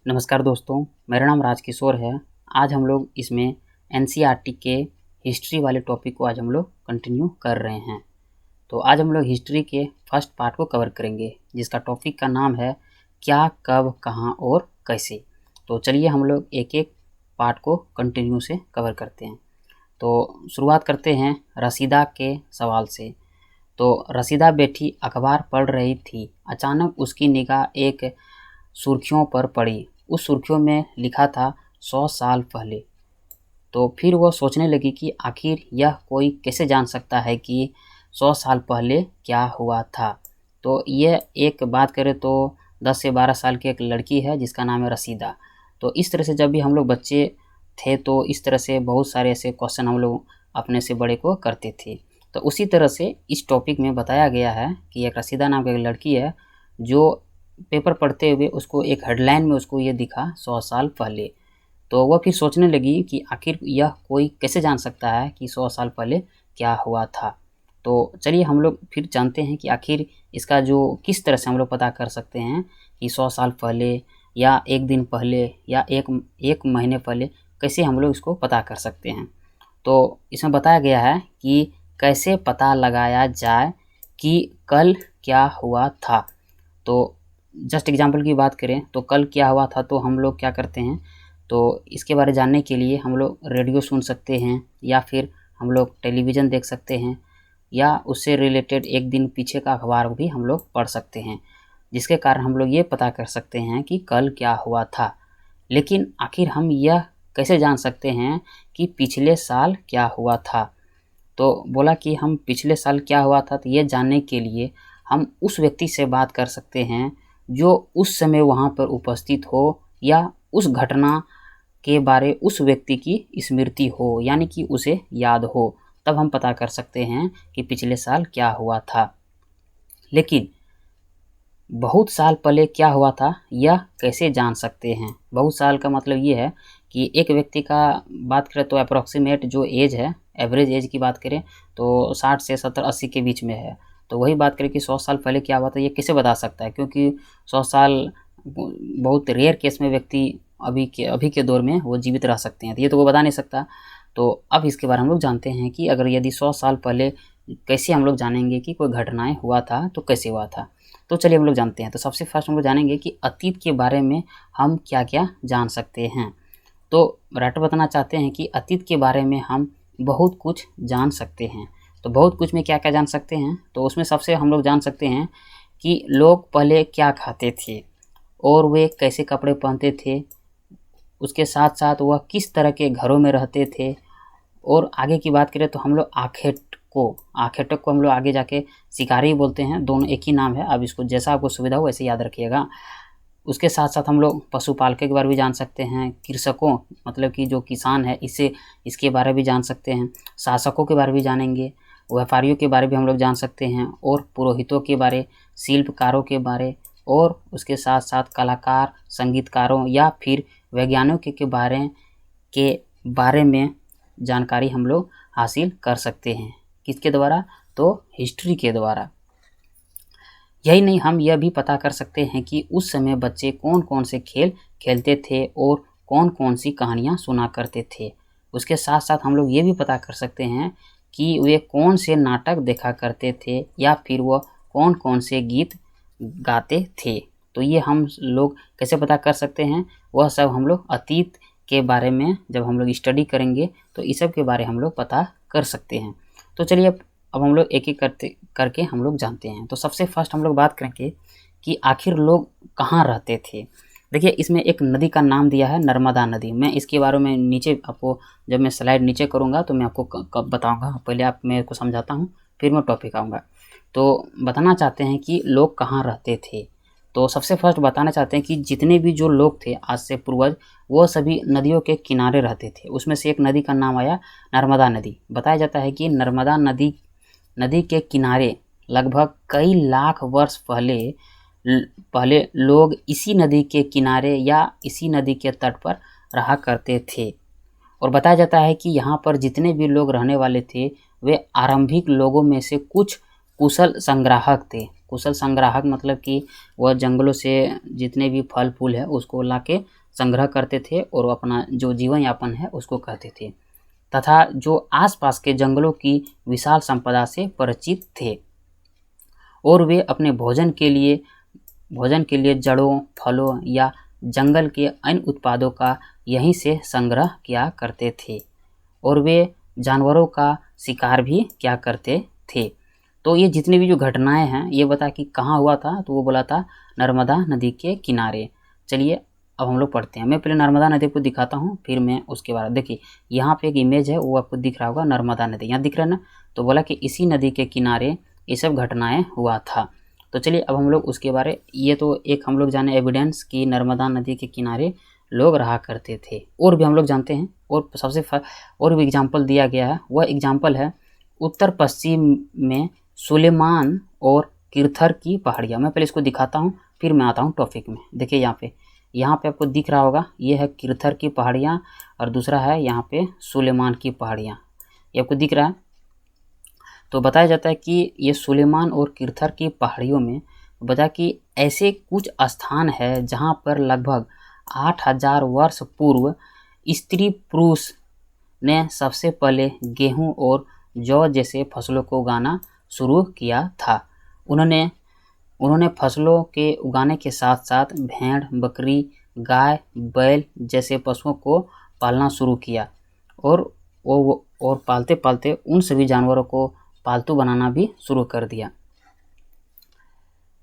नमस्कार दोस्तों, मेरा नाम राजकिशोर है। आज हम लोग इसमें एनसीईआरटी के हिस्ट्री वाले टॉपिक को आज हम लोग कंटिन्यू कर रहे हैं। तो आज हम लोग हिस्ट्री के फर्स्ट पार्ट को कवर करेंगे, जिसका टॉपिक का नाम है क्या, कब, कहाँ और कैसे। तो चलिए हम लोग एक एक पार्ट को कंटिन्यू से कवर करते हैं। तो शुरुआत करते हैं रसीदा के सवाल से। तो रसीदा बैठी अखबार पढ़ रही थी। अचानक उसकी निगाह एक सुर्खियों पर पड़ी। उस सुर्खियों में लिखा था 100 साल पहले। तो फिर वह सोचने लगी कि आखिर यह कोई कैसे जान सकता है कि 100 साल पहले क्या हुआ था। तो यह एक बात करें तो 10 से 12 साल की एक लड़की है जिसका नाम है रसीदा। तो इस तरह से जब भी हम लोग बच्चे थे तो इस तरह से बहुत सारे ऐसे क्वेश्चन हम लोग अपने से बड़े को करते थे। तो उसी तरह से इस टॉपिक में बताया गया है कि एक रसीदा नाम की एक लड़की है जो पेपर पढ़ते हुए उसको एक हेडलाइन में उसको ये दिखा 100 साल पहले। तो वह फिर सोचने लगी कि आखिर यह कोई कैसे जान सकता है कि 100 साल पहले क्या हुआ था। तो चलिए हम लोग फिर जानते हैं कि आखिर इसका जो किस तरह से हम लोग पता कर सकते हैं कि 100 साल पहले या एक दिन पहले या एक महीने पहले कैसे हम लोग इसको पता कर सकते हैं। तो इसमें बताया गया है कि कैसे पता लगाया जाए कि कल क्या हुआ था। तो जस्ट एग्जांपल की बात करें तो कल क्या हुआ था, तो हम लोग क्या करते हैं, तो इसके बारे जानने के लिए हम लोग रेडियो सुन सकते हैं या फिर हम लोग टेलीविज़न देख सकते हैं या उससे रिलेटेड एक दिन पीछे का अखबार भी हम लोग पढ़ सकते हैं, जिसके कारण हम लोग ये पता कर सकते हैं कि कल क्या हुआ था। लेकिन आखिर हम यह कैसे जान सकते हैं कि पिछले साल क्या हुआ था। तो बोला कि हम पिछले साल क्या हुआ था, तो ये जानने के लिए हम उस व्यक्ति से बात कर सकते हैं जो उस समय वहाँ पर उपस्थित हो या उस घटना के बारे उस व्यक्ति की स्मृति हो, यानी कि उसे याद हो। तब हम पता कर सकते हैं कि पिछले साल क्या हुआ था। लेकिन बहुत साल पहले क्या हुआ था यह कैसे जान सकते हैं। बहुत साल का मतलब ये है कि एक व्यक्ति का बात करें तो अप्रॉक्सीमेट जो एज है, एवरेज एज की बात करें तो 60 से 70-80 के बीच में है। तो वही बात करें कि 100 साल पहले क्या हुआ था ये कैसे बता सकता है, क्योंकि 100 साल बहुत रेयर केस में व्यक्ति अभी के दौर में वो जीवित रह सकते हैं, तो ये तो वो बता नहीं सकता। तो अब इसके बारे में हम लोग जानते हैं कि अगर यदि 100 साल पहले कैसे हम लोग जानेंगे कि कोई घटनाएं हुआ था तो कैसे हुआ था। तो चलिए हम लोग जानते हैं। तो सबसे फर्स्ट हम लोग जानेंगे कि अतीत के बारे में हम क्या क्या जान सकते हैं। तो राइटर बताना चाहते हैं कि अतीत के बारे में हम बहुत कुछ जान सकते हैं। तो बहुत कुछ में क्या क्या जान सकते हैं, तो उसमें सबसे हम लोग जान सकते हैं कि लोग पहले क्या खाते थे और वे कैसे कपड़े पहनते थे, उसके साथ साथ वह किस तरह के घरों में रहते थे। और आगे की बात करें तो हम लोग आखेटक को हम लोग आगे जाके शिकारी बोलते हैं, दोनों एक ही नाम है। अब इसको जैसा आपको सुविधा हो वैसे याद रखिएगा। उसके साथ साथ हम लोग पशुपालकों के बारे में जान सकते हैं, कृषकों मतलब कि जो किसान है इसके बारे में भी जान सकते हैं, शासकों के बारे में भी जानेंगे, व्यापारियों के बारे में भी हम लोग जान सकते हैं, और पुरोहितों के बारे, शिल्पकारों के बारे, और उसके साथ साथ कलाकार, संगीतकारों या फिर वैज्ञानिकों के बारे में जानकारी हम लोग हासिल कर सकते हैं। किसके द्वारा, तो हिस्ट्री के द्वारा। यही नहीं, हम यह भी पता कर सकते हैं कि उस समय बच्चे कौन कौन से खेल खेलते थे और कौन कौन सी कहानियाँ सुना करते थे। उसके साथ साथ हम लोग ये भी पता कर सकते हैं कि वे कौन से नाटक देखा करते थे या फिर वह कौन कौन से गीत गाते थे। तो ये हम लोग कैसे पता कर सकते हैं, वह सब हम लोग अतीत के बारे में जब हम लोग स्टडी करेंगे तो इस सब के बारे हम लोग पता कर सकते हैं। तो चलिए अब हम लोग एक एक करके हम लोग जानते हैं। तो सबसे फर्स्ट हम लोग बात करेंगे कि आखिर लोग कहाँ रहते थे। देखिए इसमें एक नदी का नाम दिया है, नर्मदा नदी। मैं इसके बारे में नीचे आपको जब मैं स्लाइड नीचे करूँगा तो मैं आपको कब बताऊँगा। पहले आप मेरे को समझाता हूँ फिर मैं टॉपिक आऊँगा। तो बताना चाहते हैं कि लोग कहाँ रहते थे। तो सबसे फर्स्ट बताना चाहते हैं कि जितने भी जो लोग थे आज से पूर्वज, वो सभी नदियों के किनारे रहते थे। उसमें से एक नदी का नाम आया नर्मदा नदी। बताया जाता है कि नर्मदा नदी के किनारे लगभग कई लाख वर्ष पहले लोग इसी नदी के किनारे या इसी नदी के तट पर रहा करते थे। और बताया जाता है कि यहाँ पर जितने भी लोग रहने वाले थे वे आरंभिक लोगों में से कुछ कुशल संग्राहक थे। कुशल संग्राहक मतलब कि वह जंगलों से जितने भी फल फूल है उसको लाके संग्रह करते थे और अपना जो जीवन यापन है उसको करते थे, तथा जो आसपास के जंगलों की विशाल संपदा से परिचित थे, और वे अपने भोजन के लिए जड़ों, फलों या जंगल के अन्य उत्पादों का यहीं से संग्रह किया करते थे, और वे जानवरों का शिकार भी किया करते थे। तो ये जितनी भी जो घटनाएं हैं ये बता कि कहाँ हुआ था, तो वो बोला था नर्मदा नदी के किनारे। चलिए अब हम लोग पढ़ते हैं। मैं पहले नर्मदा नदी को दिखाता हूँ, फिर मैं उसके बाद देखिए यहाँ पे एक इमेज है, वो आपको दिख रहा होगा, नर्मदा नदी यहाँ दिख रहा है ना। तो बोला कि इसी नदी के किनारे ये सब घटनाएं हुआ था। तो चलिए अब हम लोग उसके बारे, ये तो एक हम लोग जाने एविडेंस कि नर्मदा नदी के किनारे लोग रहा करते थे। और भी हम लोग जानते हैं, और सबसे और भी एग्जाम्पल दिया गया है। वह एग्जाम्पल है उत्तर पश्चिम में सुलेमान और किरथर की पहाड़ियाँ। मैं पहले इसको दिखाता हूँ, फिर मैं आता हूँ टॉपिक में। देखिए यहाँ पे आपको दिख रहा होगा, ये है किरथर की पहाड़ियाँ और दूसरा है यहाँ पे सुलेमान की पहाड़ियाँ, ये आपको दिख रहा है। तो बताया जाता है कि ये सुलेमान और किरथर की पहाड़ियों में बताया कि ऐसे कुछ स्थान है जहाँ पर लगभग 8000 वर्ष पूर्व स्त्री पुरुष ने सबसे पहले गेहूं और जौ जैसे फसलों को उगाना शुरू किया था। उन्होंने फसलों के उगाने के साथ साथ भेड़, बकरी, गाय, बैल जैसे पशुओं को पालना शुरू किया, और पालते पालते उन सभी जानवरों को पालतू बनाना भी शुरू कर दिया।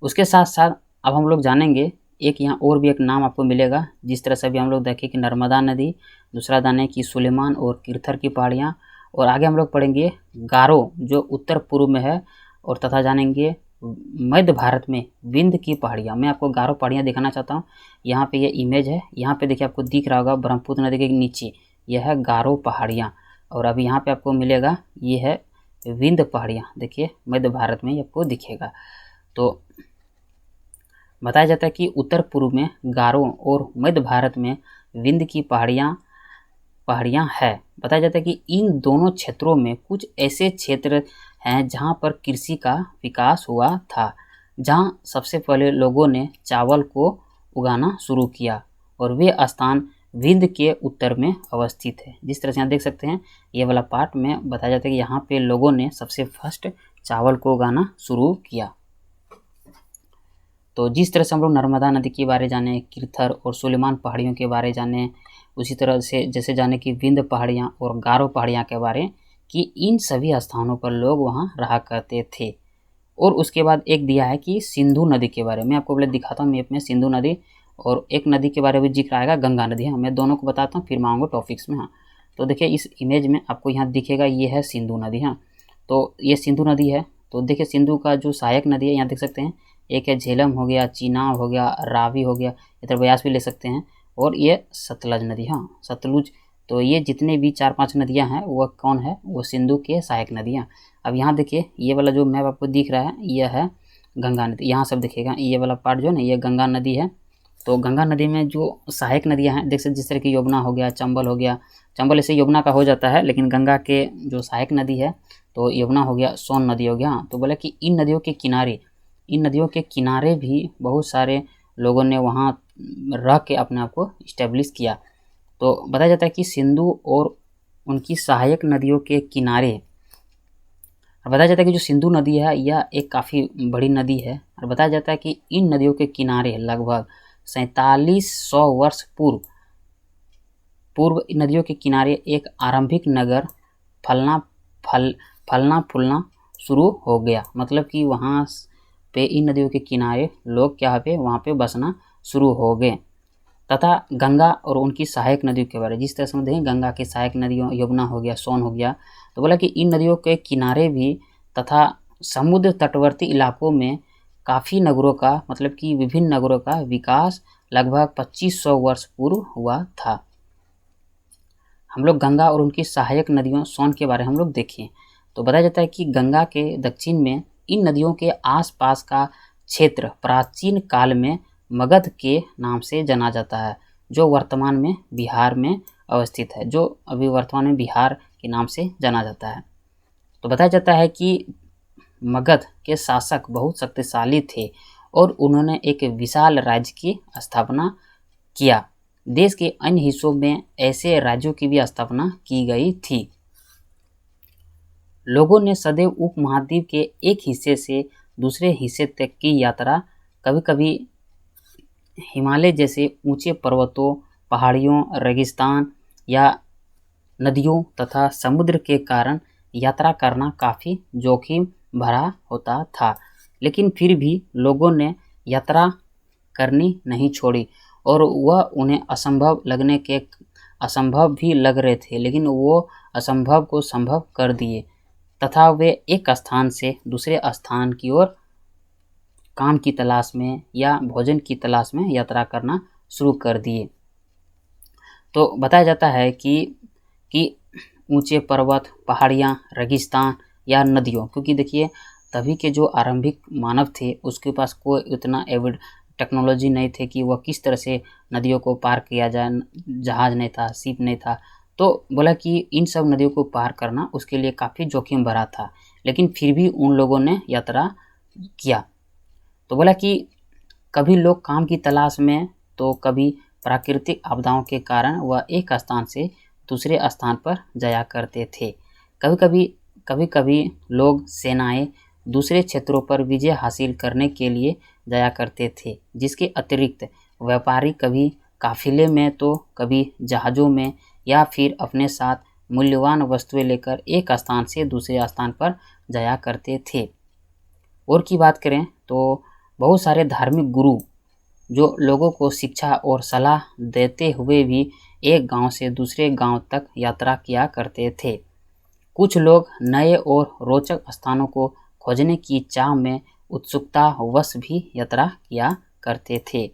उसके साथ साथ अब हम लोग जानेंगे एक यहाँ और भी एक नाम आपको मिलेगा, जिस तरह से भी हम लोग देखें कि नर्मदा नदी, दूसरा जाने की सुलेमान और किरथर की पहाड़ियाँ, और आगे हम लोग पढ़ेंगे गारो जो उत्तर पूर्व में है, और तथा जानेंगे मध्य भारत में विंध्य की पहाड़ियाँ। मैं आपको गारो पहाड़ियाँ दिखाना चाहता हूँ। यहाँ पे ये इमेज है, यहाँ पे देखिए आपको दिख रहा होगा ब्रह्मपुत्र नदी के नीचे यह है गारो पहाड़ियाँ, और अभी यहाँ पे आपको मिलेगा ये है विंध्य पहाड़ियाँ। देखिए मध्य भारत में आपको दिखेगा। तो बताया जाता है कि उत्तर पूर्व में गारो और मध्य भारत में विंध्य की पहाड़ियाँ है। बताया जाता है कि इन दोनों क्षेत्रों में कुछ ऐसे क्षेत्र हैं जहाँ पर कृषि का विकास हुआ था, जहाँ सबसे पहले लोगों ने चावल को उगाना शुरू किया, और वे स्थान विंध्य के उत्तर में अवस्थित है। जिस तरह से यहाँ देख सकते हैं ये वाला पार्ट में बताया जाता है कि यहाँ पे लोगों ने सबसे फर्स्ट चावल को उगाना शुरू किया। तो जिस तरह से हम लोग नर्मदा नदी के बारे जाने, किरथर और सुलेमान पहाड़ियों के बारे जाने, उसी तरह से जैसे जाने कि विंध्य पहाड़ियाँ और गारो पहाड़ियाँ के बारे कि इन सभी स्थानों पर लोग वहाँ रहा करते थे। और उसके बाद एक दिया है कि सिंधु नदी के बारे में, आपको पहले दिखाता हूँ मैप में सिंधु नदी, और एक नदी के बारे में जिक्र आएगा गंगा नदी। हाँ, मैं दोनों को बताता हूँ, फिर मैं आऊँगा टॉपिक्स में। हाँ, तो देखिए इस इमेज में आपको यहाँ दिखेगा ये है सिंधु नदी। हाँ, तो ये सिंधु नदी है। तो देखिए सिंधु का जो सहायक नदी है यहाँ देख सकते हैं, एक है झेलम हो गया, चीनाब हो गया, रावी हो गया, इधर ब्यास भी ले सकते हैं, और ये सतलज नदी। हाँ, सतलुज। तो ये जितने भी 4-5 नदियाँ हैं वह कौन है, वो सिंधु के सहायक नदियाँ। अब यहाँ देखिए ये वाला जो मैप आपको दिख रहा है यह है गंगा नदी। यहाँ सब दिखेगा ये वाला पार्ट जो है ना, ये गंगा नदी है। तो गंगा नदी में जो सहायक नदियाँ हैं देख सकते, जिस तरह की यमुना हो गया, चंबल हो गया। चंबल ऐसे यमुना का हो जाता है, लेकिन गंगा के जो सहायक नदी है तो यमुना हो गया, सोन नदी हो गया। हाँ, तो बोला कि इन नदियों के किनारे भी बहुत सारे लोगों ने वहाँ रह के अपने आप को इस्टेब्लिश किया। तो बताया जाता है कि सिंधु और उनकी सहायक नदियों के किनारे, बताया जाता है कि जो सिंधु नदी है यह एक काफ़ी बड़ी नदी है, और बताया जाता है कि इन नदियों के किनारे लगभग 4700 वर्ष पूर्व नदियों के किनारे एक आरंभिक नगर फलना फूलना शुरू हो गया। मतलब कि वहाँ पे इन नदियों के किनारे लोग क्या पे वहाँ पे बसना शुरू हो गए। तथा गंगा और उनकी सहायक नदियों के बारे, जिस तरह से हम देखें गंगा की सहायक नदियों यमुना हो गया, सोन हो गया, तो बोला कि इन नदियों के किनारे भी तथा समुद्र तटवर्ती इलाकों में काफ़ी नगरों का, मतलब कि विभिन्न नगरों का विकास लगभग 2500 वर्ष पूर्व हुआ था। हम लोग गंगा और उनकी सहायक नदियों सोन के बारे में हम लोग देखें तो बताया जाता है कि गंगा के दक्षिण में इन नदियों के आसपास का क्षेत्र प्राचीन काल में मगध के नाम से जाना जाता है, जो वर्तमान में बिहार में अवस्थित है, जो अभी वर्तमान में बिहार के नाम से जाना जाता है। तो बताया जाता है कि मगध के शासक बहुत शक्तिशाली थे और उन्होंने एक विशाल राज्य की स्थापना किया। देश के अन्य हिस्सों में ऐसे राज्यों की भी स्थापना की गई थी। लोगों ने सदैव उपमहाद्वीप के एक हिस्से से दूसरे हिस्से तक की यात्रा कभी कभी हिमालय जैसे ऊंचे पर्वतों, पहाड़ियों, रेगिस्तान या नदियों तथा समुद्र के कारण यात्रा करना काफ़ी जोखिम भरा होता था, लेकिन फिर भी लोगों ने यात्रा करनी नहीं छोड़ी और वह उन्हें असंभव भी लग रहे थे, लेकिन वो असंभव को संभव कर दिए तथा वे एक स्थान से दूसरे स्थान की ओर काम की तलाश में या भोजन की तलाश में यात्रा करना शुरू कर दिए। तो बताया जाता है कि ऊंचे पर्वत, पहाड़ियाँ, रेगिस्तान या नदियों, क्योंकि देखिए तभी के जो आरंभिक मानव थे उसके पास कोई उतना टेक्नोलॉजी नहीं थे कि वह किस तरह से नदियों को पार किया जाए, जहाज नहीं था, शिप नहीं था। तो बोला कि इन सब नदियों को पार करना उसके लिए काफ़ी जोखिम भरा था, लेकिन फिर भी उन लोगों ने यात्रा किया। तो बोला कि कभी लोग काम की तलाश में, तो कभी प्राकृतिक आपदाओं के कारण वह एक स्थान से दूसरे स्थान पर जाया करते थे। कभी कभी लोग सेनाएं दूसरे क्षेत्रों पर विजय हासिल करने के लिए जाया करते थे, जिसके अतिरिक्त व्यापारी कभी काफिले में तो कभी जहाज़ों में या फिर अपने साथ मूल्यवान वस्तुएं लेकर एक स्थान से दूसरे स्थान पर जाया करते थे। और की बात करें तो बहुत सारे धार्मिक गुरु जो लोगों को शिक्षा और सलाह देते हुए भी एक गांव से दूसरे गांव तक यात्रा किया करते थे। कुछ लोग नए और रोचक स्थानों को खोजने की चाह में उत्सुकतावश भी यात्रा किया करते थे।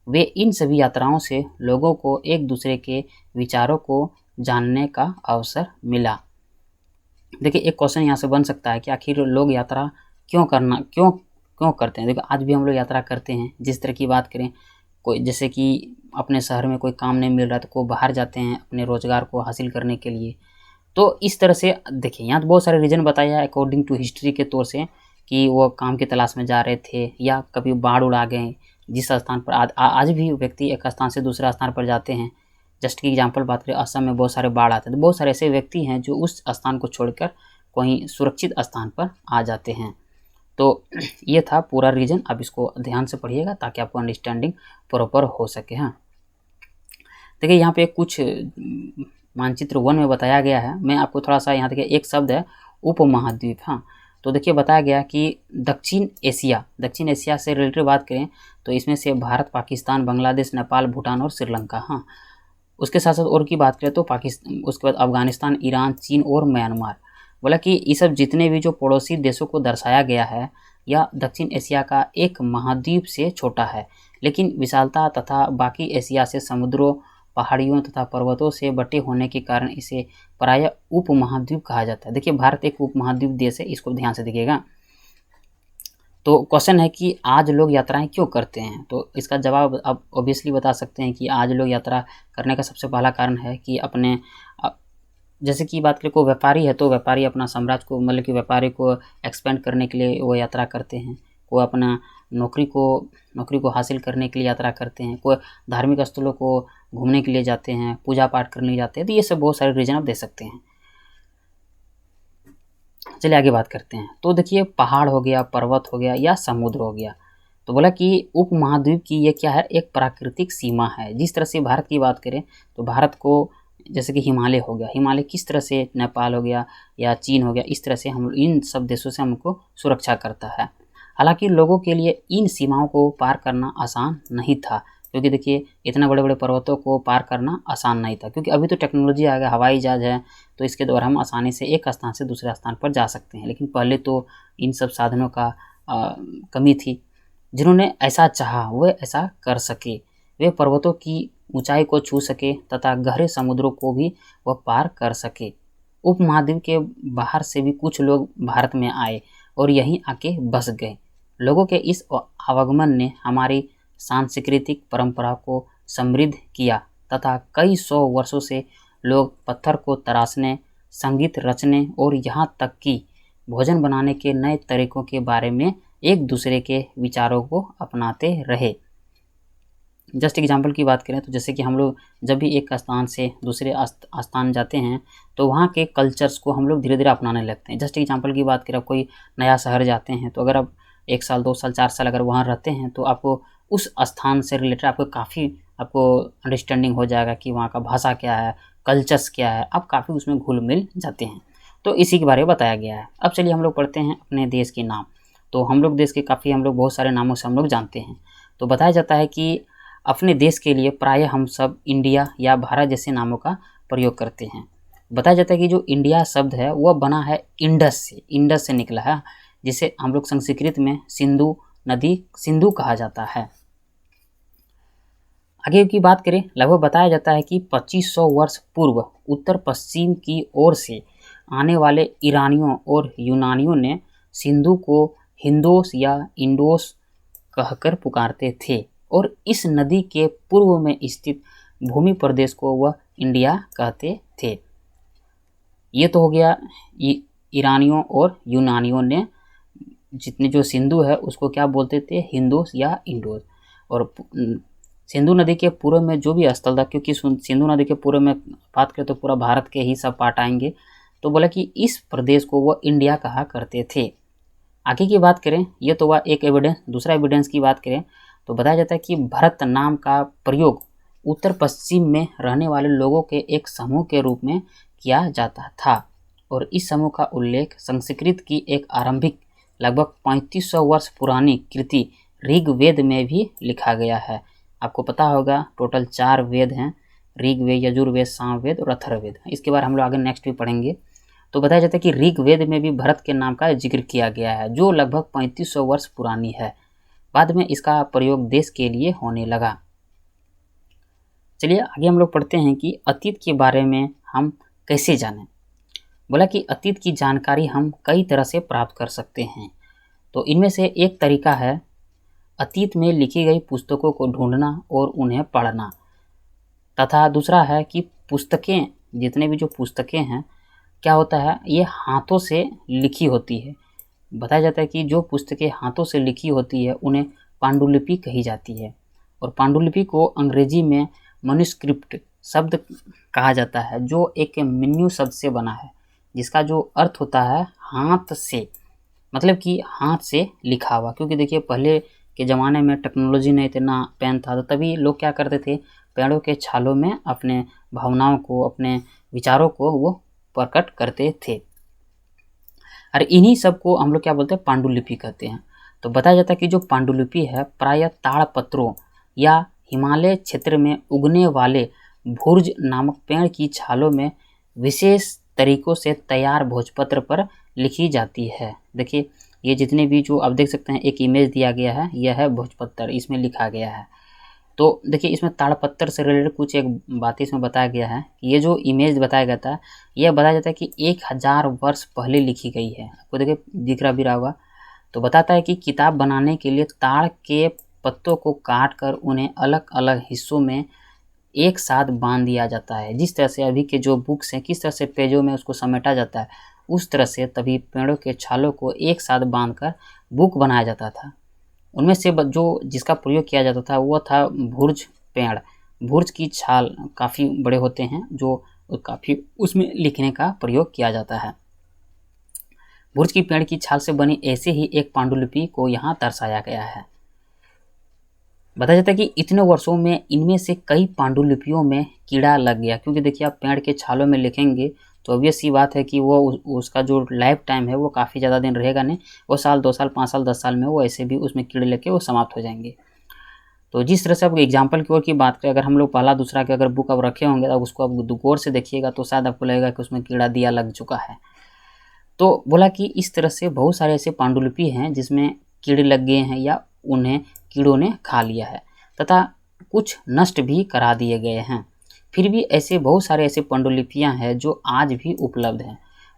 वे इन सभी यात्राओं से लोगों को एक दूसरे के विचारों को जानने का अवसर मिला। देखिए एक क्वेश्चन यहाँ से बन सकता है कि आखिर लोग यात्रा क्यों करते हैं। देखो आज भी हम लोग यात्रा करते हैं। जिस तरह की बात करें, कोई जैसे कि अपने शहर में कोई काम नहीं मिल रहा तो कोई बाहर जाते हैं अपने रोजगार को हासिल करने के लिए। तो इस तरह से देखिए यहाँ तो बहुत सारे रीज़न बताया है अकॉर्डिंग टू हिस्ट्री के तौर से कि वो काम की तलाश में जा रहे थे या कभी बाढ़ उड़ा गए जिस स्थान पर आज भी व्यक्ति एक स्थान से दूसरा स्थान पर जाते हैं। जस्ट की एग्जांपल बात करें, असम में बहुत सारे बाढ़ आते हैं तो बहुत सारे ऐसे व्यक्ति हैं जो उस स्थान को छोड़कर कहीं सुरक्षित स्थान पर आ जाते हैं। तो ये था पूरा रीजन। आप इसको ध्यान से पढ़िएगा ताकि आपको अंडरस्टैंडिंग प्रॉपर हो सके। हाँ देखिए यहाँ पे कुछ मानचित्र 1 में बताया गया है। मैं आपको थोड़ा सा यहाँ देखिए एक शब्द है उपमहाद्वीप। हाँ तो देखिए बताया गया कि दक्षिण एशिया से रिलेटेड बात करें तो इसमें से भारत, पाकिस्तान, बांग्लादेश, नेपाल, भूटान और श्रीलंका। हाँ उसके साथ साथ और की बात करें तो पाकिस्तान, उसके बाद अफगानिस्तान, ईरान, चीन और म्यांमार। बोला कि ये सब जितने भी जो पड़ोसी देशों को दर्शाया गया है यह दक्षिण एशिया का एक महाद्वीप से छोटा है, लेकिन विशालता तथा बाकी एशिया से समुद्रों, पहाड़ियों तथा पर्वतों से बटे होने के कारण इसे प्रायः उपमहाद्वीप कहा जाता है। देखिए भारत एक उपमहाद्वीप देश है, इसको ध्यान से देखिएगा। तो क्वेश्चन है कि आज लोग यात्राएं क्यों करते हैं। तो इसका जवाब आप ऑब्वियसली बता सकते हैं कि आज लोग यात्रा करने का सबसे पहला कारण है कि अपने जैसे कि बात करें कोई व्यापारी है तो व्यापारी अपना साम्राज्य को मतलब कि व्यापारी को एक्सपेंड करने के लिए वो यात्रा करते हैं। कोई अपना नौकरी को हासिल करने के लिए यात्रा करते हैं। कोई धार्मिक स्थलों को घूमने के लिए जाते हैं, पूजा पाठ करने जाते हैं। तो ये सब बहुत सारे रीजन आप दे सकते हैं। चलिए आगे बात करते हैं। तो देखिए पहाड़ हो गया, पर्वत हो गया या समुद्र हो गया। तो बोला कि उपमहाद्वीप की ये क्या है, एक प्राकृतिक सीमा है। जिस तरह से भारत की बात करें तो भारत को जैसे कि हिमालय हो गया, हिमालय किस तरह से नेपाल हो गया या चीन हो गया, इस तरह से हम इन सब देशों से हमको सुरक्षा करता है। हालांकि लोगों के लिए इन सीमाओं को पार करना आसान नहीं था, क्योंकि देखिए इतना बड़े बड़े पर्वतों को पार करना आसान नहीं था, क्योंकि अभी तो टेक्नोलॉजी आ गया, हवाई जहाज है तो इसके द्वारा हम आसानी से एक स्थान से दूसरे स्थान पर जा सकते हैं। लेकिन पहले तो इन सब साधनों का कमी थी। जिन्होंने ऐसा चाहा वह ऐसा कर सके, वे पर्वतों की ऊंचाई को छू सके तथा गहरे समुद्रों को भी वह पार कर सके। उपमहाद्वीप के बाहर से भी कुछ लोग भारत में आए और यहीं आके बस गए। लोगों के इस आवागमन ने हमारी सांस्कृतिक परंपरा को समृद्ध किया तथा कई सौ वर्षों से लोग पत्थर को तराशने, संगीत रचने और यहाँ तक कि भोजन बनाने के नए तरीकों के बारे में एक दूसरे के विचारों को अपनाते रहे। जस्ट एग्जांपल की बात करें तो जैसे कि हम लोग जब भी एक स्थान से दूसरे स्थान जाते हैं तो वहाँ के कल्चर्स को हम लोग धीरे धीरे अपनाने लगते हैं। जस्ट एग्जांपल की बात करें, आप कोई नया शहर जाते हैं तो अगर आप 1 साल 2 साल 4 साल अगर वहाँ रहते हैं तो आपको उस स्थान से रिलेटेड आपको अंडरस्टैंडिंग हो जाएगा कि वहाँ का भाषा क्या है, कल्चर्स क्या है, आप काफ़ी उसमें घुल मिल जाते हैं। तो इसी के बारे में बताया गया है। अब चलिए हम लोग पढ़ते हैं अपने देश के नाम। तो हम लोग देश के हम लोग बहुत सारे नामों से हम लोग जानते हैं। तो बताया जाता है कि अपने देश के लिए प्रायः हम सब इंडिया या भारत जैसे नामों का प्रयोग करते हैं। बताया जाता है कि जो इंडिया शब्द है वह बना है इंडस से निकला है, जिसे हम लोग संस्कृत में सिंधु कहा जाता है। आगे की बात करें, लगभग बताया जाता है कि 2500 वर्ष पूर्व उत्तर पश्चिम की ओर से आने वाले ईरानियों और यूनानियों ने सिंधु को हिंदोस या इंडोस कहकर पुकारते थे और इस नदी के पूर्व में स्थित भूमि प्रदेश को वह इंडिया कहते थे। ये तो हो गया ईरानियों और यूनानियों ने जितने जो सिंधु है उसको क्या बोलते थे, हिंदोस या इंडोस। और सिंधु नदी के पूर्व में जो भी स्थल था, क्योंकि सिंधु नदी के पूर्व में बात करें तो पूरा भारत के ही सब पार्ट आएंगे, तो बोला कि इस प्रदेश को वह इंडिया कहा करते थे। आगे की बात करें, ये तो वह एक एविडेंस। दूसरा एविडेंस की बात करें तो बताया जाता है कि भरत नाम का प्रयोग उत्तर पश्चिम में रहने वाले लोगों के एक समूह के रूप में किया जाता था और इस समूह का उल्लेख संस्कृत की एक आरंभिक लगभग 3500 वर्ष पुरानी कृति ऋग्वेद में भी लिखा गया है। आपको पता होगा टोटल 4 वेद हैं, ऋग्वेद, यजुर्वेद, सामवेद और अथर्ववेद। इसके बारे हम लोग आगे नेक्स्ट भी पढ़ेंगे। तो बताया जाता है कि ऋग्वेद में भी भरत के नाम का जिक्र किया गया है, जो लगभग 3500 वर्ष पुरानी है। बाद में इसका प्रयोग देश के लिए होने लगा। चलिए आगे हम लोग पढ़ते हैं कि अतीत के बारे में हम कैसे जानें। बोला कि अतीत की जानकारी हम कई तरह से प्राप्त कर सकते हैं। तो इनमें से एक तरीका है अतीत में लिखी गई पुस्तकों को ढूंढना और उन्हें पढ़ना, तथा दूसरा है कि पुस्तकें, जितने भी जो पुस्तकें हैं, क्या होता है, ये हाथों से लिखी होती है। बताया जाता है कि जो पुस्तकें हाथों से लिखी होती है उन्हें पांडुलिपि कही जाती है और पांडुलिपि को अंग्रेजी में मनुस्क्रिप्ट शब्द कहा जाता है, जो एक मिन्यू शब्द से बना है, जिसका जो अर्थ होता है हाथ से, मतलब कि हाथ से लिखा हुआ। क्योंकि देखिए पहले के ज़माने में टेक्नोलॉजी नहीं, इतना पेन था, तो तभी लोग क्या करते थे, पेड़ों के छालों में अपने भावनाओं को, अपने विचारों को वो प्रकट करते थे। और इन्हीं सब को हम लोग क्या बोलते हैं, पांडुलिपि कहते हैं। तो बताया जाता है कि जो पांडुलिपि है प्रायः ताड़पत्रों या हिमालय क्षेत्र में उगने वाले भुर्ज नामक पेड़ की छालों में विशेष तरीकों से तैयार भोजपत्र पर लिखी जाती है। देखिए ये जितने भी जो आप देख सकते हैं, एक इमेज दिया गया है, यह है भोजपत्र, इसमें लिखा गया है। तो देखिए इसमें ताड़पत्र से रिलेटेड कुछ एक बात इसमें बताया गया है। ये जो इमेज बताया गया था, यह बताया जाता है कि 1000 वर्ष पहले लिखी गई है। आपको देखिए दिख रहा भी रहा होगा। तो बताता है कि किताब बनाने के लिए ताड़ के पत्तों को काट कर उन्हें अलग अलग हिस्सों में एक साथ बांध दिया जाता है। जिस तरह से अभी के जो बुक्स हैं, किस तरह से पेजों में उसको समेटा जाता है, उस तरह से तभी पेड़ों के छालों को एक साथ बांधकर बुक बनाया जाता था। उनमें से जो जिसका प्रयोग किया जाता था वो था भुर्ज पेड़। भुर्ज की छाल काफ़ी बड़े होते हैं, जो काफ़ी उसमें लिखने का प्रयोग किया जाता है। भुर्ज की पेड़ की छाल से बनी ऐसे ही एक पांडुलिपि को यहाँ दर्शाया गया है। बताया जाता है कि इतने वर्षों में इनमें से कई पांडुलिपियों में कीड़ा लग गया, क्योंकि देखिए आप पेड़ के छालों में लिखेंगे तो ऑब्वियस सी बात है कि वो उसका जो लाइफ टाइम है वो काफ़ी ज़्यादा दिन रहेगा नहीं, वो साल 2 साल 5 साल 10 साल में वो ऐसे भी उसमें कीड़े लग के वो समाप्त हो जाएंगे। तो जिस तरह से आप एग्जाम्पल की ओर की बात करें, अगर हम लोग पहला दूसरा के अगर बुक अब रखे होंगे तो उसको आप गौर से देखिएगा तो शायद आपको लगेगा कि उसमें कीड़ा दिया लग चुका है। तो बोला कि इस तरह से बहुत सारे ऐसे पांडुलिपि हैं जिसमें कीड़े लग गए हैं या उन्हें कीड़ों ने खा लिया है, तथा कुछ नष्ट भी करा दिए गए हैं। फिर भी ऐसे बहुत सारे ऐसे पांडुलिपियाँ हैं जो आज भी उपलब्ध हैं।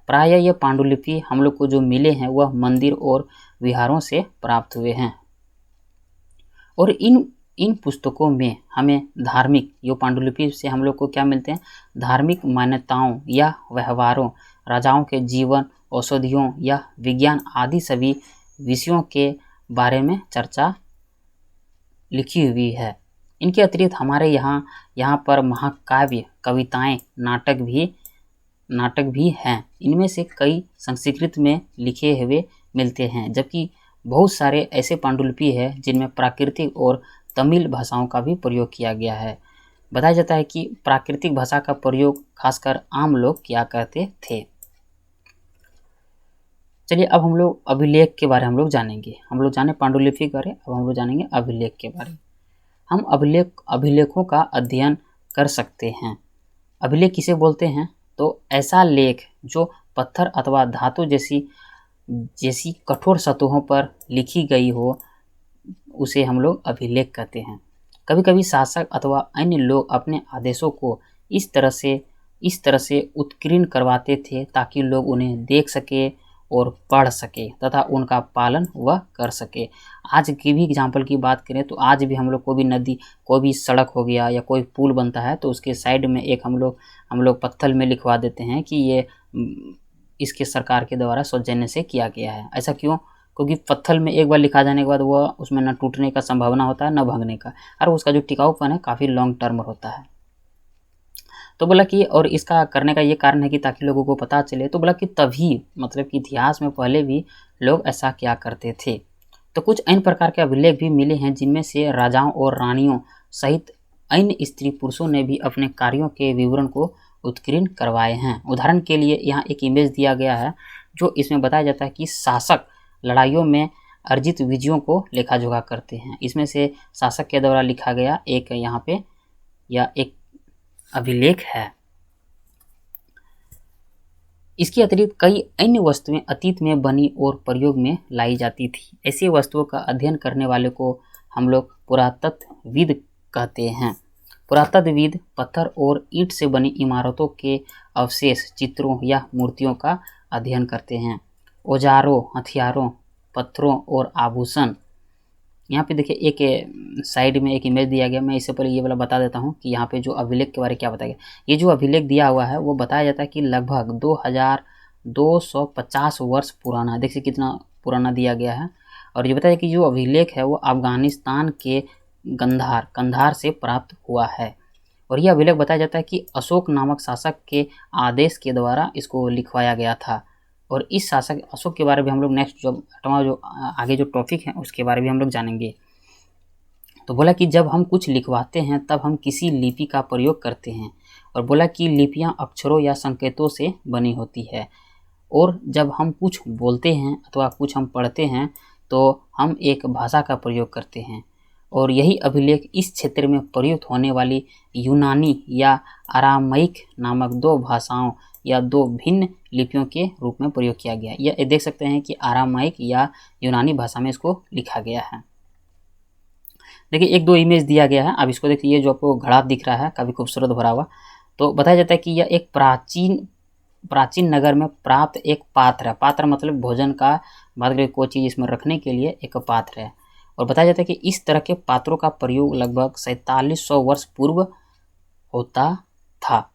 प्रायः ये पांडुलिपि हम लोग को जो मिले हैं वह मंदिर और विहारों से प्राप्त हुए हैं। और इन पुस्तकों में हमें धार्मिक, यो पांडुलिपि से हम लोग को क्या मिलते हैं, धार्मिक मान्यताओं या व्यवहारों, राजाओं के जीवन, औषधियों या विज्ञान आदि सभी विषयों के बारे में चर्चा लिखी हुई है। इनके अतिरिक्त हमारे यहाँ पर महाकाव्य, कविताएं, नाटक भी हैं। इनमें से कई संस्कृत में लिखे हुए मिलते हैं, जबकि बहुत सारे ऐसे पांडुलिपि हैं जिनमें प्राकृतिक और तमिल भाषाओं का भी प्रयोग किया गया है। बताया जाता है कि प्राकृतिक भाषा का प्रयोग खासकर आम लोग किया करते थे। चलिए अब हम लोग अभिलेख के बारे में हम लोग जानेंगे। हम लोग जाने पांडुलिपि के बारे, अब हम लोग जानेंगे अभिलेख के बारे में। हम अभिलेखों का अध्ययन कर सकते हैं। अभिलेख किसे बोलते हैं? तो ऐसा लेख जो पत्थर अथवा धातु जैसी कठोर सतहों पर लिखी गई हो, उसे हम लोग अभिलेख कहते हैं। कभी कभी शासक अथवा अन्य लोग अपने आदेशों को इस तरह से उत्कीर्ण करवाते थे ताकि लोग उन्हें देख सके और पढ़ सके तथा उनका पालन वह कर सके। आज की भी एग्जाम्पल की बात करें तो आज भी हम लोग कोई भी नदी, कोई भी सड़क हो गया या कोई पुल बनता है तो उसके साइड में एक हम लोग पत्थर में लिखवा देते हैं कि ये इसके सरकार के द्वारा सौजन्य से किया गया है। ऐसा क्यों? क्योंकि पत्थर में एक बार लिखा जाने के बाद वह उसमें न टूटने का संभावना होता है न भंगने का, और उसका जो टिकाऊपन है काफ़ी लॉन्ग टर्म होता है। तो बोला कि और इसका करने का ये कारण है कि ताकि लोगों को पता चले। तो बोला कि तभी मतलब कि इतिहास में पहले भी लोग ऐसा क्या करते थे। तो कुछ अन्य प्रकार के अभिलेख भी मिले हैं जिनमें से राजाओं और रानियों सहित अन्य स्त्री पुरुषों ने भी अपने कार्यों के विवरण को उत्कीर्ण करवाए हैं। उदाहरण के लिए यहाँ एक इमेज दिया गया है जो इसमें बताया जाता है कि शासक लड़ाइयों में अर्जित विजयों को लेखा जोखा करते हैं। इसमें से शासक के द्वारा लिखा गया एक यहाँ पे या एक अभिलेख है। इसके अतिरिक्त कई अन्य वस्तुएं अतीत में बनी और प्रयोग में लाई जाती थी। ऐसी वस्तुओं का अध्ययन करने वाले को हम लोग पुरातत्वविद कहते हैं। पुरातत्वविद पत्थर और ईंट से बनी इमारतों के अवशेष, चित्रों या मूर्तियों का अध्ययन करते हैं। औजारों, हथियारों, पत्थरों और आभूषण। यहाँ पे देखिए एक साइड में एक इमेज दिया गया। मैं इससे पहले ये वाला बता देता हूँ कि यहाँ पे जो अभिलेख के बारे में क्या बताया गया। ये जो अभिलेख दिया हुआ है वो बताया जाता है कि लगभग 2250 वर्ष पुराना। देखिए कितना पुराना दिया गया है। और ये बताया कि जो अभिलेख है वो अफगानिस्तान के कंधार से प्राप्त हुआ है। और यह अभिलेख बताया जाता है कि अशोक नामक शासक के आदेश के द्वारा इसको लिखवाया गया था। और इस शासक अशोक के बारे में हम लोग नेक्स्ट जो आगे जो टॉपिक है उसके बारे में हम लोग जानेंगे। तो बोला कि जब हम कुछ लिखवाते हैं तब हम किसी लिपि का प्रयोग करते हैं। और बोला कि लिपियां अक्षरों या संकेतों से बनी होती है। और जब हम कुछ बोलते हैं अथवा कुछ हम पढ़ते हैं तो हम एक भाषा का प्रयोग करते हैं। और यही अभिलेख इस क्षेत्र में प्रयुक्त होने वाली यूनानी या अरामाइक नामक दो भाषाओं या दो भिन्न लिपियों के रूप में प्रयोग किया गया। यह देख सकते हैं कि अरामाइक या यूनानी भाषा में इसको लिखा गया है। देखिए एक दो इमेज दिया गया है। अब इसको देखिए, जो आपको घड़ा दिख रहा है काफ़ी खूबसूरत भरा हुआ। तो बताया जाता है कि यह एक प्राचीन नगर में प्राप्त एक पात्र है। पात्र मतलब भोजन का बात करें कोई चीज़ इसमें रखने के लिए एक पात्र है। और बताया जाता है कि इस तरह के पात्रों का प्रयोग लगभग 4700 वर्ष पूर्व होता था।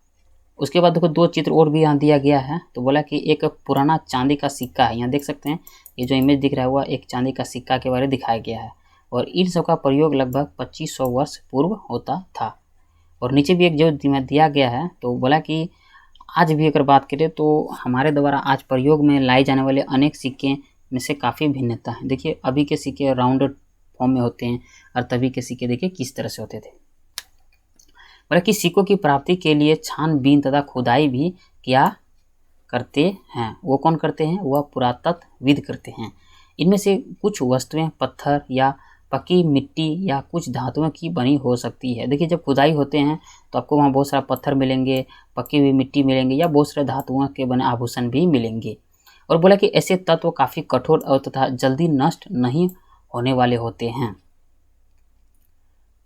उसके बाद देखो दो चित्र और भी यहाँ दिया गया है। तो बोला कि एक पुराना चांदी का सिक्का है। यहाँ देख सकते हैं ये जो इमेज दिख रहा है वह एक चांदी का सिक्का के बारे में दिखाया गया है। और इन सब का प्रयोग लगभग 2500 वर्ष पूर्व होता था। और नीचे भी एक जो दिया गया है। तो बोला कि आज भी अगर बात करें तो हमारे द्वारा आज प्रयोग में लाई जाने वाले अनेक सिक्के में से काफ़ी भिन्नता है। देखिए अभी के सिक्के राउंडेड फॉर्म में होते हैं और तभी के सिक्के देखिए किस तरह से होते थे। बोला कि सिक्कों की प्राप्ति के लिए छानबीन तथा खुदाई भी किया करते हैं। वो कौन करते हैं? वह पुरातत्वविद करते हैं। इनमें से कुछ वस्तुएं पत्थर या पकी मिट्टी या कुछ धातुओं की बनी हो सकती है। देखिए जब खुदाई होते हैं तो आपको वहाँ बहुत सारा पत्थर मिलेंगे, पकी हुई मिट्टी मिलेंगे या बहुत सारे धातुओं के बने आभूषण भी मिलेंगे। और बोला कि ऐसे तत्व काफ़ी कठोर और तथा जल्दी नष्ट नहीं होने वाले होते हैं।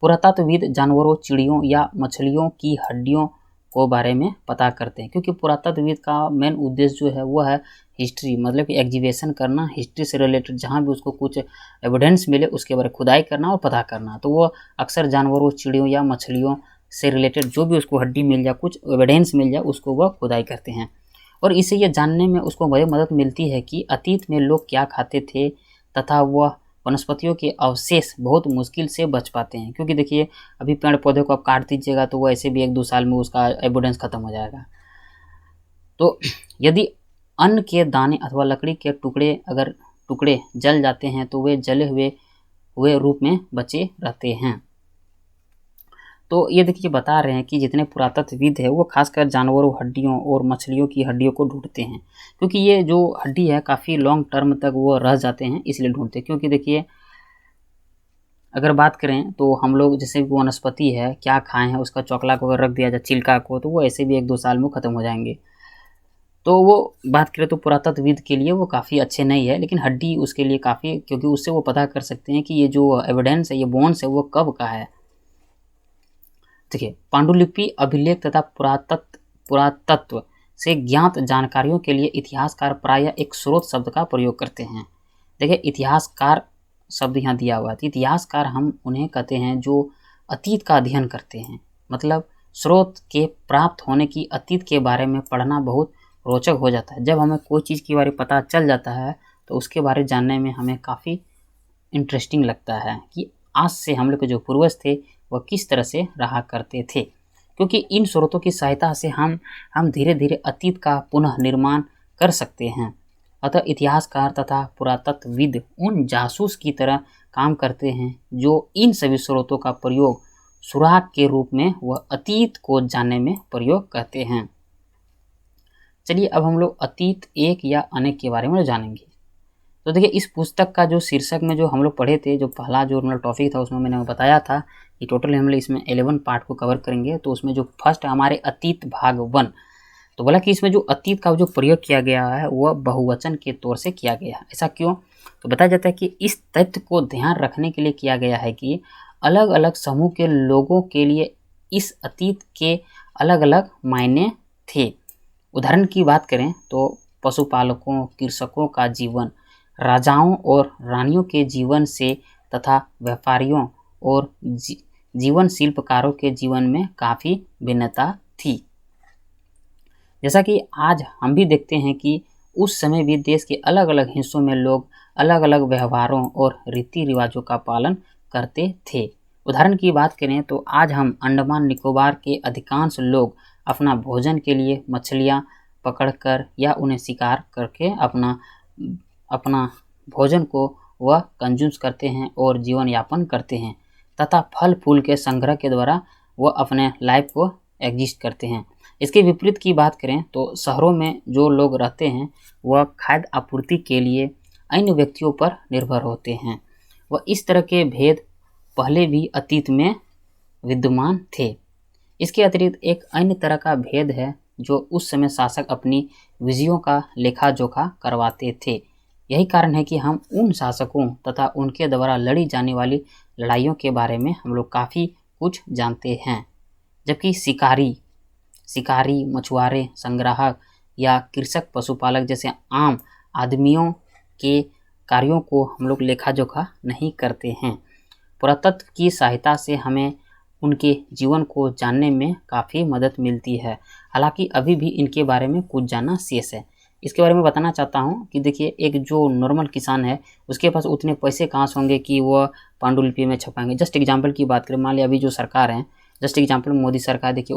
पुरातत्वविद जानवरों, चिड़ियों या मछलियों की हड्डियों को बारे में पता करते हैं, क्योंकि पुरातत्वविद का मेन उद्देश्य जो है वो है हिस्ट्री, मतलब कि एग्जीबिशन करना, हिस्ट्री से रिलेटेड जहाँ भी उसको कुछ एविडेंस मिले उसके बारे में खुदाई करना और पता करना। तो वो अक्सर जानवरों, चिड़ियों या मछलियों से रिलेटेड जो भी उसको हड्डी मिल जाए, कुछ एविडेंस मिल जाए, उसको वह खुदाई करते हैं। और इससे यह जानने में उसको बड़ी मदद मिलती है कि अतीत में लोग क्या खाते थे तथा वह वनस्पतियों के अवशेष बहुत मुश्किल से बच पाते हैं, क्योंकि देखिए अभी पेड़ पौधे को आप काट दीजिएगा तो वो ऐसे भी 1-2 साल में उसका एविडेंस खत्म हो जाएगा। तो यदि अन्न के दाने अथवा लकड़ी के टुकड़े जल जाते हैं तो वे जले हुए रूप में बचे रहते हैं। तो ये देखिए बता रहे हैं कि जितने पुरातत्वविद है वो खासकर जानवरों, हड्डियों और मछलियों की हड्डियों को ढूंढते हैं, क्योंकि ये जो हड्डी है काफ़ी लॉन्ग टर्म तक वो रह जाते हैं, इसलिए ढूंढते हैं। क्योंकि देखिए अगर बात करें तो हम लोग जैसे वनस्पति है क्या खाएं हैं, उसका चौकला को अगर रख दिया जाए छिलका को, तो वो ऐसे भी 1-2 साल में ख़त्म हो जाएंगे। तो वो बात करें तो पुरातत्वविद के लिए वो काफ़ी अच्छे नहीं है, लेकिन हड्डी उसके लिए काफ़ी, क्योंकि उससे वो पता कर सकते हैं कि ये जो एविडेंस है, ये बोन्स है, वो कब का है। देखिए पांडुलिपि, अभिलेख तथा पुरातत्व से ज्ञात जानकारियों के लिए इतिहासकार प्रायः एक स्रोत शब्द का प्रयोग करते हैं। देखिए इतिहासकार शब्द यहाँ दिया हुआ है, तो इतिहासकार हम उन्हें कहते हैं जो अतीत का अध्ययन करते हैं। मतलब स्रोत के प्राप्त होने की अतीत के बारे में पढ़ना बहुत रोचक हो जाता है। जब हमें कोई चीज़ के बारे में पता चल जाता है तो उसके बारे जानने में हमें काफ़ी इंटरेस्टिंग लगता है कि आज से हम लोग के जो पूर्वज थे वह किस तरह से रहा करते थे, क्योंकि इन स्रोतों की सहायता से हम धीरे धीरे अतीत का पुनः निर्माण कर सकते हैं। अतः इतिहासकार तथा पुरातत्वविद उन जासूस की तरह काम करते हैं जो इन सभी स्रोतों का प्रयोग सुराग के रूप में वह अतीत को जानने में प्रयोग करते हैं। चलिए अब हम लोग अतीत एक या अनेक के बारे में जानेंगे। तो देखिए इस पुस्तक का जो शीर्षक में जो हम लोग पढ़े थे, जो पहला जो मतलब टॉपिक था उसमें मैंने बताया था कि टोटल हम लोग इसमें 11 पार्ट को कवर करेंगे। तो उसमें जो फर्स्ट है हमारे अतीत भाग 1, तो बोला कि इसमें जो अतीत का जो प्रयोग किया गया है वह बहुवचन के तौर से किया गया है। ऐसा क्यों? तो बताया जाता है कि इस तथ्य को ध्यान रखने के लिए किया गया है कि अलग अलग समूह के लोगों के लिए इस अतीत के अलग अलग मायने थे। उदाहरण की बात करें तो पशुपालकों, कृषकों का जीवन राजाओं और रानियों के जीवन से तथा व्यापारियों और जीवन शिल्पकारों के जीवन में काफ़ी भिन्नता थी। जैसा कि आज हम भी देखते हैं कि उस समय भी देश के अलग अलग हिस्सों में लोग अलग अलग व्यवहारों और रीति रिवाजों का पालन करते थे। उदाहरण की बात करें तो आज हम अंडमान निकोबार के अधिकांश लोग अपना भोजन के लिए मछलियाँ पकड़कर या उन्हें शिकार करके अपना भोजन को वह कंज्यूम करते हैं और जीवन यापन करते हैं, तथा फल फूल के संग्रह के द्वारा वह अपने लाइफ को एग्जिस्ट करते हैं। इसके विपरीत की बात करें तो शहरों में जो लोग रहते हैं वह खाद्य आपूर्ति के लिए अन्य व्यक्तियों पर निर्भर होते हैं। वह इस तरह के भेद पहले भी अतीत में विद्यमान थे। इसके अतिरिक्त एक अन्य तरह का भेद है जो उस समय शासक अपनी विजयों का लेखा जोखा करवाते थे। यही कारण है कि हम उन शासकों तथा उनके द्वारा लड़ी जाने वाली लड़ाइयों के बारे में हम लोग काफ़ी कुछ जानते हैं। जबकि शिकारी, मछुआरे, संग्राहक या कृषक, पशुपालक जैसे आम आदमियों के कार्यों को हम लोग लेखा जोखा नहीं करते हैं। पुरातत्व की सहायता से हमें उनके जीवन को जानने में काफ़ी मदद मिलती है। हालांकि अभी भी इनके बारे में कुछ जानना शेष है। इसके बारे में बताना चाहता हूँ कि देखिए एक जो नॉर्मल किसान है उसके पास उतने पैसे कहाँ से होंगे कि वह पांडुलिपि में छपाएंगे। जस्ट एग्जांपल की बात करें, मान लिया अभी जो सरकार है, जस्ट एग्जांपल मोदी सरकार, देखिए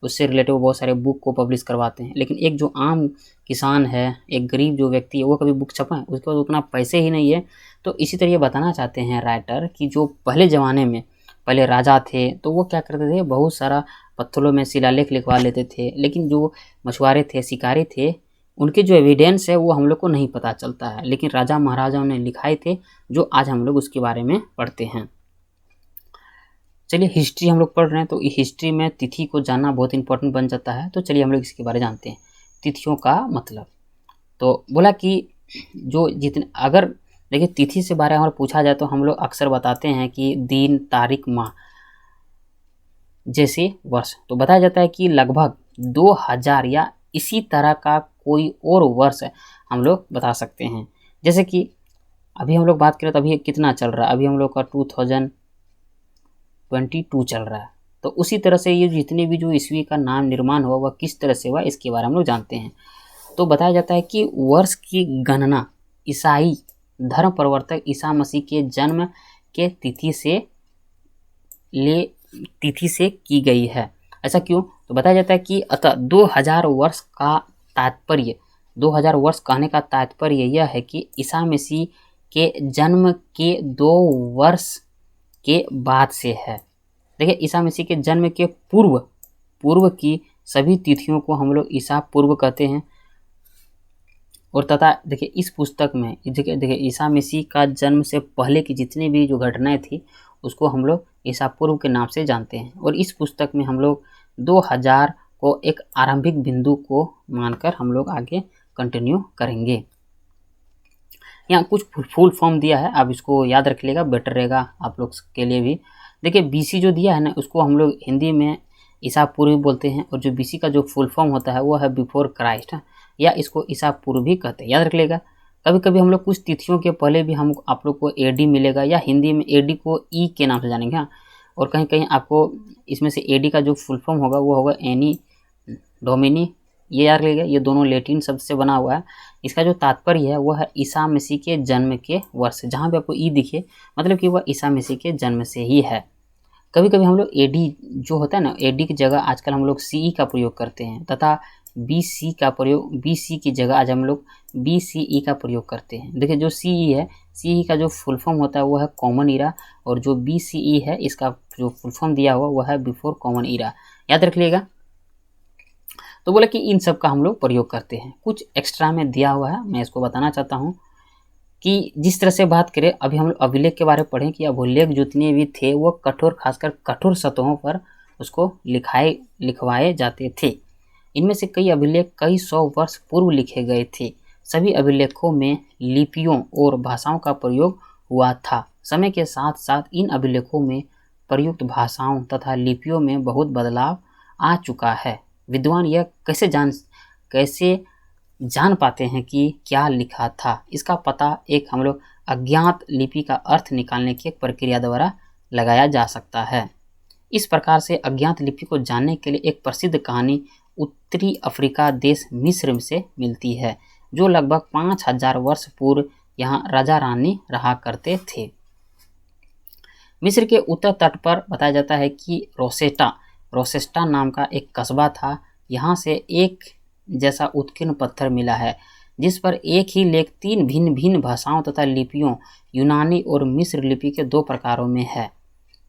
उससे रिलेटेड बहुत सारे बुक को पब्लिश करवाते हैं, लेकिन एक जो आम किसान है, एक गरीब जो व्यक्ति है, वो कभी बुक छपाएं? उसके पास उतना पैसे ही नहीं है। तो इसी तरह ये बताना चाहते हैं राइटर कि जो पहले ज़माने में पहले राजा थे तो वो क्या करते थे, बहुत सारा पत्थरों में शिलालेख लिखवा लेते थे, लेकिन जो मछुआरे थे, शिकारी थे, उनके जो एविडेंस है वो हम लोग को नहीं पता चलता है, लेकिन राजा महाराजाओं ने लिखाए थे जो आज हम लोग उसके बारे में पढ़ते हैं। चलिए हिस्ट्री हम लोग पढ़ रहे हैं तो हिस्ट्री में तिथि को जानना बहुत इंपॉर्टेंट बन जाता है। तो चलिए हम लोग इसके बारे में जानते हैं, तिथियों का मतलब। तो बोला कि जो जितने अगर देखिए तिथि से बारे में पूछा जाए तो हम लोग अक्सर बताते हैं कि दिन, तारीख, माह जैसे वर्ष। तो बताया जाता है कि लगभग 2000 या इसी तरह का कोई और वर्ष हम लोग बता सकते हैं। जैसे कि अभी हम लोग बात करें तो अभी कितना चल रहा है, अभी हम लोग का 2022 चल रहा है। तो उसी तरह से ये जितने भी जो ईस्वी का नाम निर्माण हुआ वह किस तरह से हुआ इसके बारे में हम लोग जानते हैं। तो बताया जाता है कि वर्ष की गणना ईसाई धर्म प्रवर्तक ईसा मसीह के जन्म के तिथि से की गई है। ऐसा क्यों? तो बताया जाता है कि अतः 2000 वर्ष का तात्पर्य, 2000 वर्ष कहने का तात्पर्य यह है कि ईसा मसीह के जन्म के 2 वर्ष के बाद से है। देखिए, ईसा मसीह के जन्म के पूर्व की सभी तिथियों को हम लोग ईसा पूर्व कहते हैं। और तथा देखिए, इस पुस्तक में देखिए ईसा मसीह का जन्म से पहले की जितनी भी जो घटनाएं थी उसको हम लोग ईसा पूर्व के नाम से जानते हैं। और इस पुस्तक में हम लोग 2000 को एक आरंभिक बिंदु को मानकर हम लोग आगे कंटिन्यू करेंगे। यहाँ कुछ फुल फॉर्म दिया है, आप इसको याद रख लेगा, बेटर रहेगा आप लोग के लिए भी। देखिए, बीसी जो दिया है ना, उसको हम लोग हिंदी में ईसा पूर्व बोलते हैं, और जो बीसी का जो फुल फॉर्म होता है वो है बिफोर क्राइस्ट, या इसको ईसा पूर्व भी कहते हैं, याद रख लेगा। कभी कभी हम लोग कुछ तिथियों के पहले भी हम आप लोग को एडी मिलेगा, या हिंदी में एडी को ई के नाम से जानेंगे। हाँ, और कहीं कहीं आपको इसमें से एडी का जो फुल फॉर्म होगा वो होगा एनी डोमिनी, ये याद रखिएगा, ये दोनों लैटिन शब्द से बना हुआ है। इसका जो तात्पर्य है वह है ईसा मसीह के जन्म के वर्ष। जहाँ पे आपको ई दिखे मतलब कि वह ईसा मसीह के जन्म से ही है। कभी कभी हम लोग एडी जो होता है ना, एडी की जगह आजकल हम लोग सीई का प्रयोग करते हैं, तथा बीसी की जगह आज हम लोग बीसीई का प्रयोग करते हैं। देखिए, जो सीई है, सीई का जो फुल फॉर्म होता है वो है कॉमन ईरा, और जो बीसीई है इसका जो फुल फॉर्म दिया हुआ वह है बिफोर कॉमन ईरा, याद रख लीजिएगा। तो बोला कि इन सब का हम लोग प्रयोग करते हैं। कुछ एक्स्ट्रा में दिया हुआ है, मैं इसको बताना चाहता हूँ कि जिस तरह से बात करें, अभी हम लोग अभिलेख के बारे में पढ़ें कि अभिलेख जितने भी थे वो कठोर, खासकर कठोर सतहों पर उसको लिखवाए जाते थे। इनमें से कई अभिलेख कई 100 वर्ष पूर्व लिखे गए थे। सभी अभिलेखों में लिपियों और भाषाओं का प्रयोग हुआ था। समय के साथ साथ इन अभिलेखों में प्रयुक्त भाषाओं तथा लिपियों में बहुत बदलाव आ चुका है। विद्वान यह कैसे जान पाते हैं कि क्या लिखा था? इसका पता एक हम लोग अज्ञात लिपि का अर्थ निकालने की एक प्रक्रिया द्वारा लगाया जा सकता है। इस प्रकार से अज्ञात लिपि को जानने के लिए एक प्रसिद्ध कहानी उत्तरी अफ्रीका देश मिस्र से मिलती है, जो लगभग 5000 वर्ष पूर्व यहाँ राजा रानी रहा करते थे। मिस्र के उत्तर तट पर बताया जाता है कि रोसेस्टा नाम का एक कस्बा था। यहाँ से एक जैसा उत्कीर्ण पत्थर मिला है जिस पर एक ही लेख 3 भिन्न भिन्न भाषाओं तथा लिपियों, यूनानी और मिस्र लिपि के 2 प्रकारों में है।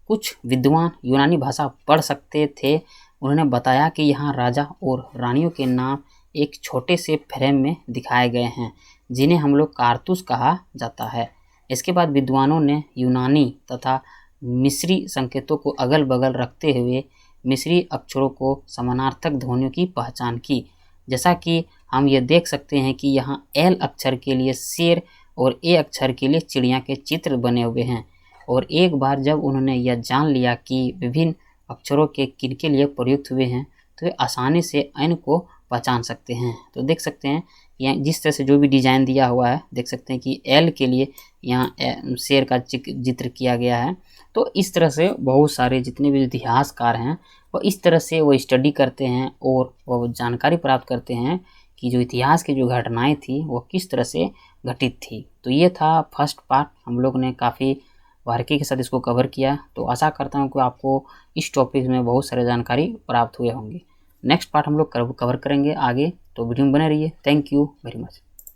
कुछ विद्वान यूनानी भाषा पढ़ सकते थे। उन्होंने बताया कि यहाँ राजा और रानियों के नाम एक छोटे से फ्रेम में दिखाए गए हैं, जिन्हें हम लोग कारतूस कहा जाता है। इसके बाद विद्वानों ने यूनानी तथा मिस्री संकेतों को अगल बगल रखते हुए मिस्री अक्षरों को समानार्थक ध्वनियों की पहचान की। जैसा कि हम ये देख सकते हैं कि यहाँ एल अक्षर के लिए शेर और ए अक्षर के लिए चिड़िया के चित्र बने हुए हैं। और एक बार जब उन्होंने यह जान लिया कि विभिन्न अक्षरों के किनके लिए प्रयुक्त हुए हैं, तो वे आसानी से एन को पहचान सकते हैं। तो देख सकते हैं यहाँ जिस तरह से जो भी डिज़ाइन दिया हुआ है, देख सकते हैं कि एल के लिए यहाँ शेर का चित्र किया गया है। तो इस तरह से बहुत सारे जितने भी इतिहासकार हैं वो इस तरह से वो स्टडी करते हैं और वो जानकारी प्राप्त करते हैं कि जो इतिहास की जो घटनाएं थी वो किस तरह से घटित थी। तो ये था फर्स्ट पार्ट, हम लोग ने काफ़ी बारीकी के साथ इसको कवर किया। तो आशा करता हूँ कि आपको इस टॉपिक में बहुत सारे जानकारी प्राप्त हुए होंगे। नेक्स्ट पार्ट हम लोग कवर करेंगे आगे, तो वीडियो में बने रहिए। Thank you very much.